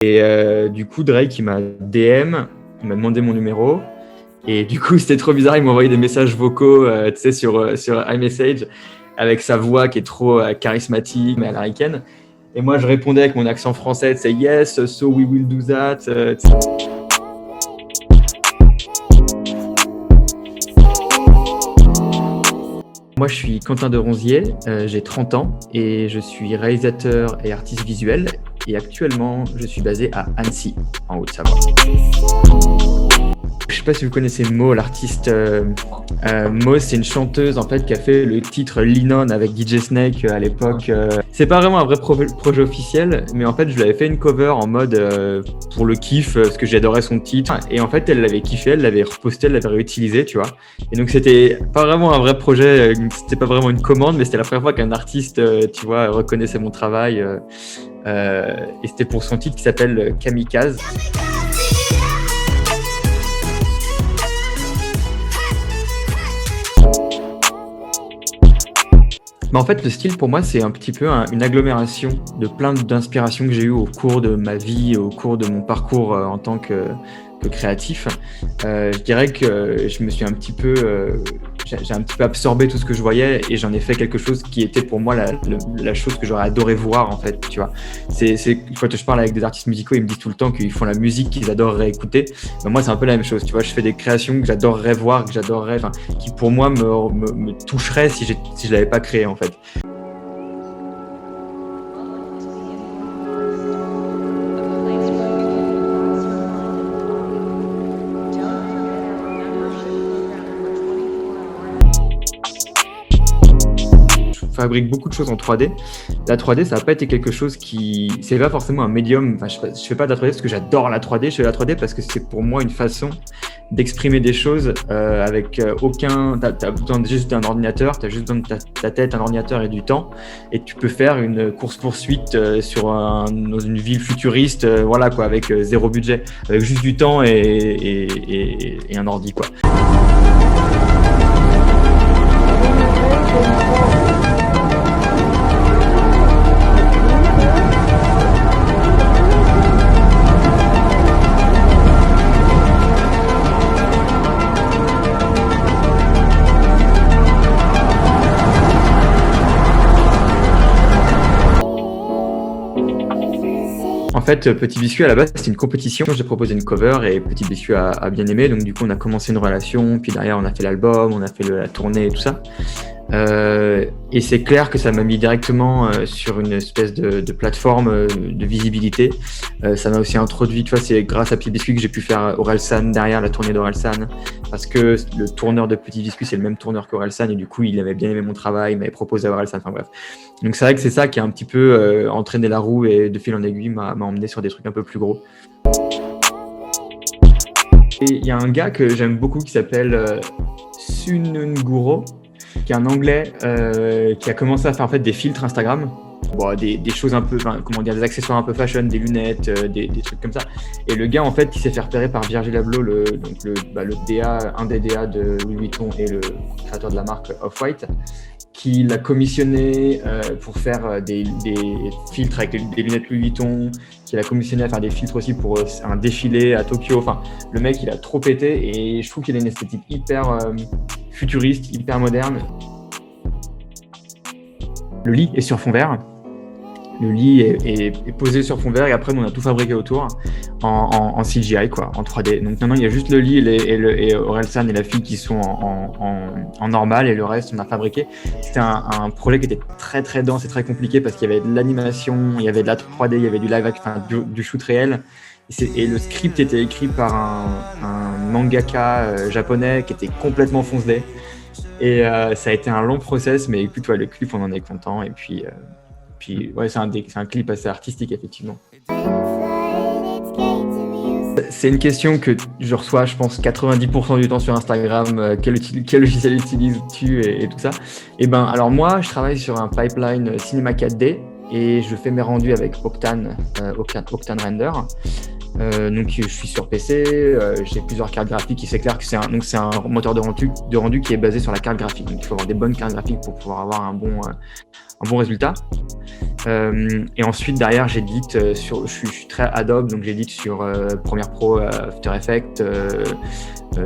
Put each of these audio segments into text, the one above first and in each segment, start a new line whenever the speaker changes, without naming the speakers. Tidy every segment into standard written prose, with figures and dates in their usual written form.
Et du coup, Drake, il m'a DM, il m'a demandé mon numéro. Et du coup, c'était trop bizarre. Il m'a envoyé des messages vocaux, tu sais, sur iMessage, avec sa voix qui est trop charismatique, mais américaine. Et moi, je répondais avec mon accent français, tu sais, yes, so we will do that. Moi, je suis Quentin de Ronzier, j'ai 30 ans et je suis réalisateur et artiste visuel. Et actuellement, je suis basé à Annecy, en Haute-Savoie. Je sais pas si vous connaissez Mo, l'artiste. Mo, c'est une chanteuse en fait qui a fait le titre Lean On avec DJ Snake à l'époque. C'est pas vraiment un vrai projet officiel, mais en fait je lui avais fait une cover en mode pour le kiff parce que j'adorais son titre. Et en fait elle l'avait kiffé, elle l'avait reposté, elle l'avait réutilisé, tu vois. Et donc c'était pas vraiment un vrai projet, c'était pas vraiment une commande, mais c'était la première fois qu'un artiste, tu vois, reconnaissait mon travail. Et c'était pour son titre qui s'appelle Kamikaze. Mais en fait, le style, pour moi, c'est un petit peu une agglomération de plein d'inspirations que j'ai eues au cours de ma vie, au cours de mon parcours en tant que créatif. Je dirais que je me suis un petit peu... j'ai un petit peu absorbé tout ce que je voyais et j'en ai fait quelque chose qui était pour moi la chose que j'aurais adoré voir, en fait, tu vois. Quand je parle avec des artistes musicaux, ils me disent tout le temps qu'ils font la musique qu'ils adoreraient écouter. Ben moi, c'est un peu la même chose, tu vois. Je fais des créations que j'adorerais voir, qui pour moi me toucheraient si je l'avais pas créé, en fait. Fabrique beaucoup de choses en 3D. La 3D, ça n'a pas été quelque chose c'est pas forcément un médium. Enfin, je fais pas de la 3D parce que j'adore la 3D. Je fais de la 3D parce que c'est pour moi une façon d'exprimer des choses avec aucun. T'as besoin juste d'un ordinateur, t'as juste besoin de ta tête, un ordinateur et du temps, et tu peux faire une course-poursuite dans une ville futuriste, voilà quoi, avec zéro budget, avec juste du temps et un ordi quoi. En fait, Petit Biscuit, à la base, c'était une compétition. J'ai proposé une cover et Petit Biscuit a bien aimé. Donc, du coup, on a commencé une relation. Puis derrière, on a fait l'album, on a fait la tournée et tout ça. Et c'est clair que ça m'a mis directement sur une espèce de plateforme de visibilité. Ça m'a aussi introduit, tu vois, c'est grâce à Petit Biscuit que j'ai pu faire Orelsan derrière, la tournée d'Orelsan. Parce que le tourneur de Petit Biscuit, c'est le même tourneur qu'Orelsan. Et du coup, il avait bien aimé mon travail, il m'avait proposé Orelsan. Enfin bref. Donc c'est vrai que c'est ça qui a un petit peu entraîné la roue et de fil en aiguille m'a emmené sur des trucs un peu plus gros. Et il y a un gars que j'aime beaucoup qui s'appelle Sununguro, qui est un anglais qui a commencé à faire en fait des filtres Instagram. Bon, des choses un peu, des accessoires un peu fashion, des lunettes, des trucs comme ça. Et le gars, en fait, qui s'est fait repérer par Virgil Abloh, le DA, un des DA de Louis Vuitton et le créateur de la marque Off-White, qui l'a commissionné pour faire des filtres avec des lunettes Louis Vuitton, qui l'a commissionné à faire des filtres aussi pour un défilé à Tokyo. Enfin, le mec, il a trop pété et je trouve qu'il a une esthétique hyper futuriste, hyper moderne. Le lit est sur fond vert. Le lit est posé sur fond vert et après, on a tout fabriqué autour en CGI, quoi, en 3D. Donc maintenant, il y a juste le lit et Orelsan et la fille qui sont en normal et le reste, on a fabriqué. C'était un projet qui était très, très dense et très compliqué parce qu'il y avait de l'animation, il y avait de la 3D, il y avait du live, enfin, du shoot réel. Et le script était écrit par un mangaka japonais qui était complètement foncé. Et ça a été un long process, mais écoute, ouais, le clip, on en est content. Et puis ouais, c'est un clip assez artistique, effectivement. C'est une question que je reçois, je pense, 90% du temps sur Instagram. Quel logiciel utilises-tu et tout ça. Et ben, alors moi, je travaille sur un pipeline Cinema 4D et je fais mes rendus avec Octane Render. Donc je suis sur PC, j'ai plusieurs cartes graphiques et c'est clair que c'est un moteur de rendu qui est basé sur la carte graphique. Donc il faut avoir des bonnes cartes graphiques pour pouvoir avoir un bon résultat. Et ensuite derrière j'édite je suis très Adobe, donc j'édite sur Premiere Pro, After Effects,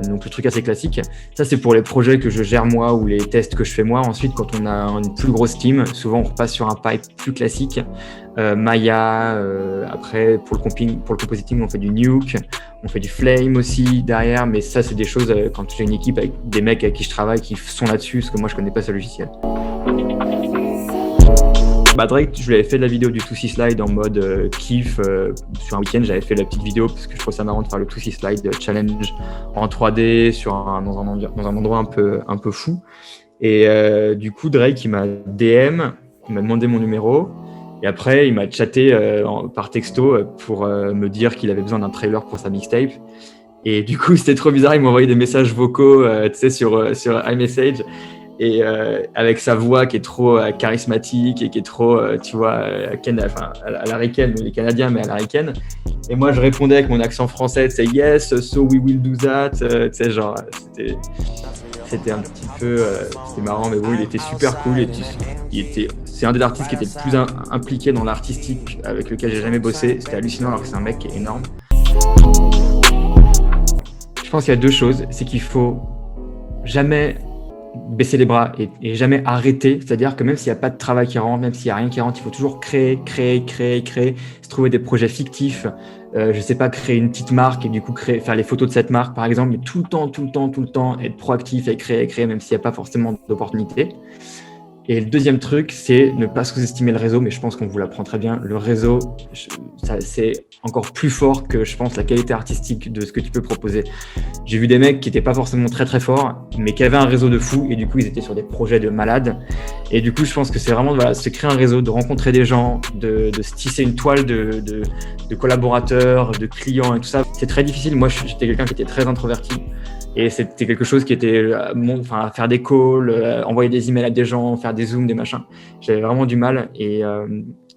donc le truc assez classique. Ça c'est pour les projets que je gère moi ou les tests que je fais moi. Ensuite quand on a une plus grosse team, souvent on repasse sur un pipe plus classique, Maya, après pour le compositing on fait du Nuke, on fait du Flame aussi derrière, mais ça c'est des choses quand j'ai une équipe avec des mecs avec qui je travaille qui sont là-dessus, parce que moi je connais pas ce logiciel. Drake, je lui avais fait de la vidéo du 2C Slide en mode kiff. Sur un week-end, j'avais fait la petite vidéo parce que je trouve ça marrant de faire le 2C Slide challenge en 3D dans un endroit un peu fou. Et du coup, Drake, il m'a DM, il m'a demandé mon numéro. Et après, il m'a chatté par texto pour me dire qu'il avait besoin d'un trailer pour sa mixtape. Et du coup, c'était trop bizarre. Il m'a envoyé des messages vocaux sur iMessage. Et avec sa voix qui est trop charismatique et qui est trop, tu vois, à l'américaine, les Canadiens, mais à l'américaine. Et moi, je répondais avec mon accent français, c'est yes, so we will do that. Tu sais, genre, c'était un petit peu, c'était marrant, mais bon, il était super cool. C'est un des artistes qui était le plus impliqué dans l'artistique avec lequel j'ai jamais bossé. C'était hallucinant, alors que c'est un mec qui est énorme. Je pense qu'il y a deux choses, c'est qu'il faut jamais baisser les bras et jamais arrêter. C'est-à-dire que même s'il n'y a pas de travail qui rentre, même s'il n'y a rien qui rentre, il faut toujours créer, se trouver des projets fictifs. Je sais pas, créer une petite marque et du coup faire les photos de cette marque, par exemple, mais tout le temps, être proactif et créer, même s'il n'y a pas forcément d'opportunité. Et le deuxième truc, c'est ne pas sous-estimer le réseau, mais je pense qu'on vous l'apprend très bien. Le réseau, c'est encore plus fort que, je pense, la qualité artistique de ce que tu peux proposer. J'ai vu des mecs qui n'étaient pas forcément très forts, mais qui avaient un réseau de fous, et du coup, ils étaient sur des projets de malades. Et du coup, je pense que c'est vraiment se créer un réseau, de rencontrer des gens, de se tisser une toile de collaborateurs, de clients et tout ça. C'est très difficile. Moi, j'étais quelqu'un qui était très introverti. Et c'était quelque chose qui était, faire des calls, envoyer des emails à des gens, faire des zooms, des machins. J'avais vraiment du mal et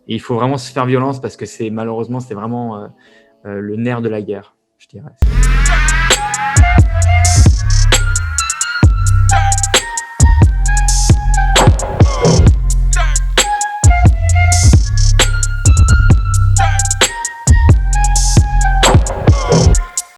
il faut vraiment se faire violence parce que malheureusement, c'est vraiment le nerf de la guerre, je dirais.